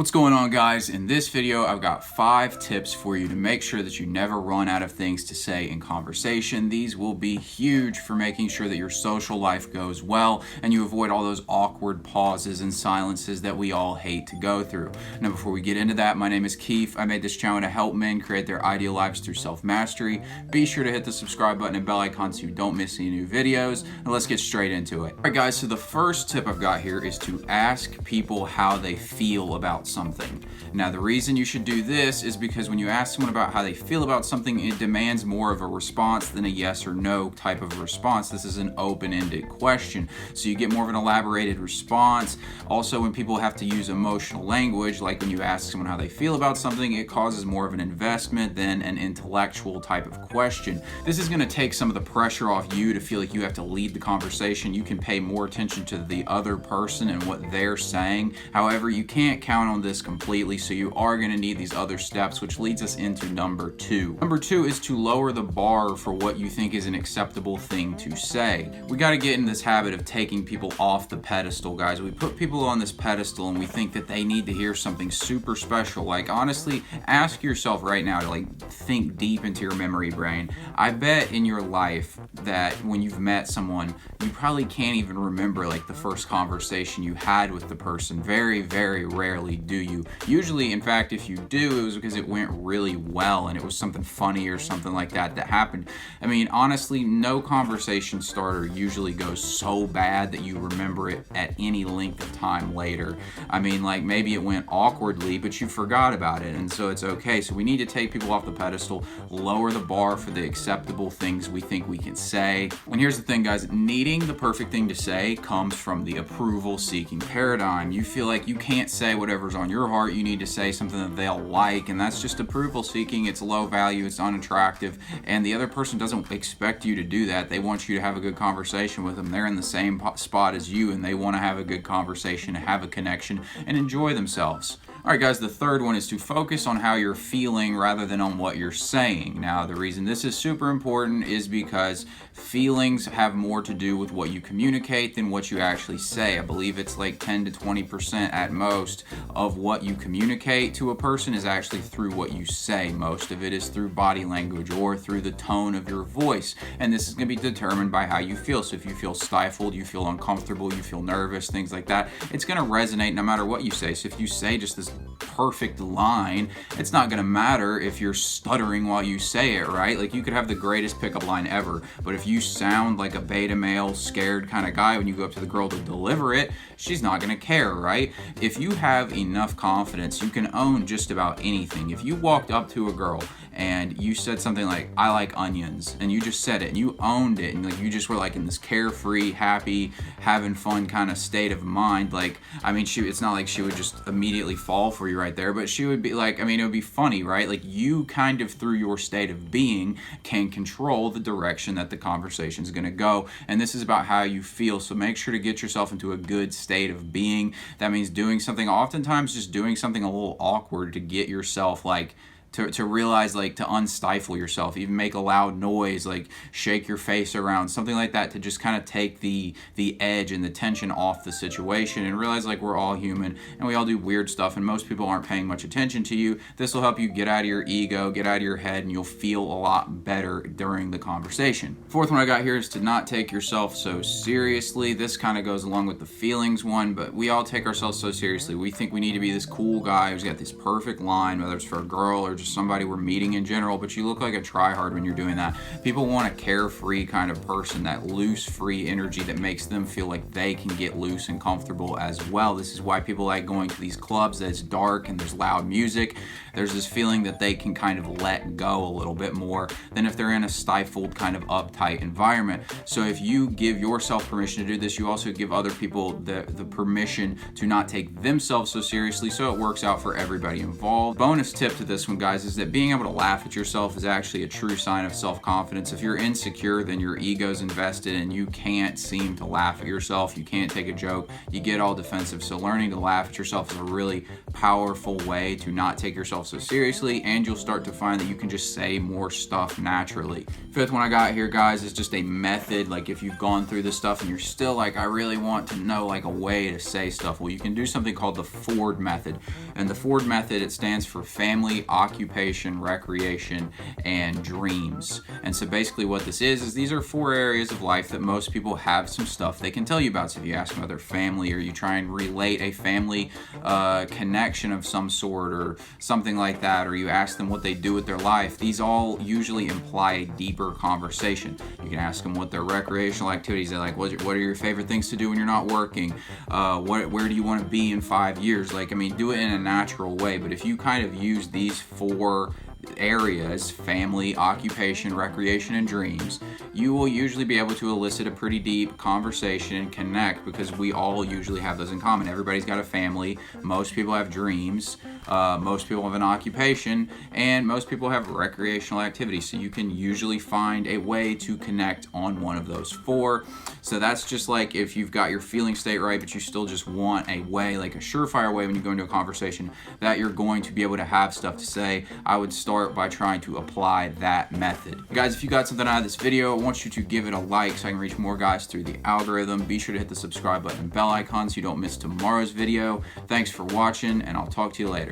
What's going on, guys? In this video, I've got 5 tips for you to make sure that you never run out of things to say in conversation. These will be huge for making sure that your social life goes well and you avoid all those awkward pauses and silences that we all hate to go through. Now, before we get into that, my name is Keefe. I made this channel to help men create their ideal lives through self-mastery. Be sure to hit the subscribe button and bell icon so you don't miss any new videos. And let's get straight into it. All right, guys, so the first tip I've got here is to ask people how they feel about something. Now, the reason you should do this is because when you ask someone about how they feel about something, it demands more of a response than a yes or no type of response. This is an open-ended question, so you get more of an elaborated response. Also, when people have to use emotional language, like when you ask someone how they feel about something, it causes more of an investment than an intellectual type of question. This is going to take some of the pressure off you to feel like you have to lead the conversation. You can pay more attention to the other person and what they're saying. However, you can't count on this completely, so you are going to need these other steps, which leads us into number 2. Number 2 is to lower the bar for what you think is an acceptable thing to say. We got to get in this habit of taking people off the pedestal, guys. We put people on this pedestal and we think that they need to hear something super special. Like, honestly, ask yourself right now to think deep into your memory brain. I bet in your life that when you've met someone, you probably can't even remember the first conversation you had with the person. Very, very rarely do you. Usually, in fact, if you do, it was because it went really well and it was something funny or something like that happened. I mean, honestly, no conversation starter usually goes so bad that you remember it at any length of time later. I mean, maybe it went awkwardly, but you forgot about it, and so it's okay. So we need to take people off the pedestal, lower the bar for the acceptable things we think we can say. And here's the thing, guys, needing the perfect thing to say comes from the approval-seeking paradigm. You feel like you can't say whatever's on your heart. You need to say something that they'll like, and that's just approval seeking. It's low value, it's unattractive, and the other person doesn't expect you to do that. They want you to have a good conversation with them. They're in the same spot as you, and they want to have a good conversation, have a connection, and enjoy themselves. All right, guys, the third one is to focus on how you're feeling rather than on what you're saying. Now, the reason this is super important is because feelings have more to do with what you communicate than what you actually say. I believe it's 10 to 20% at most of what you communicate to a person is actually through what you say. Most of it is through body language or through the tone of your voice, and this is going to be determined by how you feel. So if you feel stifled, you feel uncomfortable, you feel nervous, things like that, it's going to resonate no matter what you say. So if you say just this perfect line, it's not going to matter if you're stuttering while you say it, right? You could have the greatest pickup line ever, but if you sound like a beta male, scared kind of guy when you go up to the girl to deliver it, she's not going to care, right? If you have enough confidence, you can own just about anything. If you walked up to a girl and you said something like, "I like onions," and you just said it and you owned it, and you just were in this carefree, happy, having fun kind of state of mind, it's not like she would just immediately fall for you right there, but she would be it would be funny, right? You kind of, through your state of being, can control the direction that the conversation is going to go, and this is about how you feel. So make sure to get yourself into a good state of being. That means doing something, oftentimes just doing something a little awkward to get yourself to realize, to unstifle yourself, even make a loud noise, shake your face around, something like that, to just kind of take the edge and the tension off the situation and realize we're all human and we all do weird stuff and most people aren't paying much attention to you. This will help you get out of your ego, get out of your head, and you'll feel a lot better during the conversation. Fourth one I got here is to not take yourself so seriously. This kind of goes along with the feelings one, but we all take ourselves so seriously. We think we need to be this cool guy who's got this perfect line, whether it's for a girl or just somebody we're meeting in general, but you look like a tryhard when you're doing that. People want a carefree kind of person, that loose, free energy that makes them feel like they can get loose and comfortable as well. This is why people like going to these clubs that's dark and there's loud music. There's this feeling that they can kind of let go a little bit more than if they're in a stifled, kind of uptight environment. So if you give yourself permission to do this, you also give other people the permission to not take themselves so seriously, so it works out for everybody involved. Bonus tip to this one, guys, guys, is that being able to laugh at yourself is actually a true sign of self-confidence. If you're insecure, then your ego's invested and you can't seem to laugh at yourself. You can't take a joke. You get all defensive. So learning to laugh at yourself is a really powerful way to not take yourself so seriously, and you'll start to find that you can just say more stuff naturally. Fifth one I got here, guys, is just a method. Like if you've gone through this stuff and you're still like, I really want to know like a way to say stuff, well, you can do something called the Ford method. And the Ford method, it stands for family, occupation, recreation, and dreams. And so basically what this is these are 4 areas of life that most people have some stuff they can tell you about. So if you ask them about their family, or you try and relate a family connection of some sort or something like that, or you ask them what they do with their life, these all usually imply a deeper conversation. You can ask them what their recreational activities are like. What are your favorite things to do when you're not working? Where do you want to be in 5 years? Like, I mean, do it in a natural way. But if you kind of use these 4 areas, family, occupation, recreation, and dreams, you will usually be able to elicit a pretty deep conversation and connect, because we all usually have those in common. Everybody's got a family, most people have dreams, most people have an occupation, and most people have recreational activities. So you can usually find a way to connect on one of those 4. So that's just like if you've got your feeling state right, but you still just want a way, like a surefire way when you go into a conversation that you're going to be able to have stuff to say, I would start by trying to apply that method. Guys, if you got something out of this video, I want you to give it a like so I can reach more guys through the algorithm. Be sure to hit the subscribe button and bell icon so you don't miss tomorrow's video. Thanks for watching, and I'll talk to you later.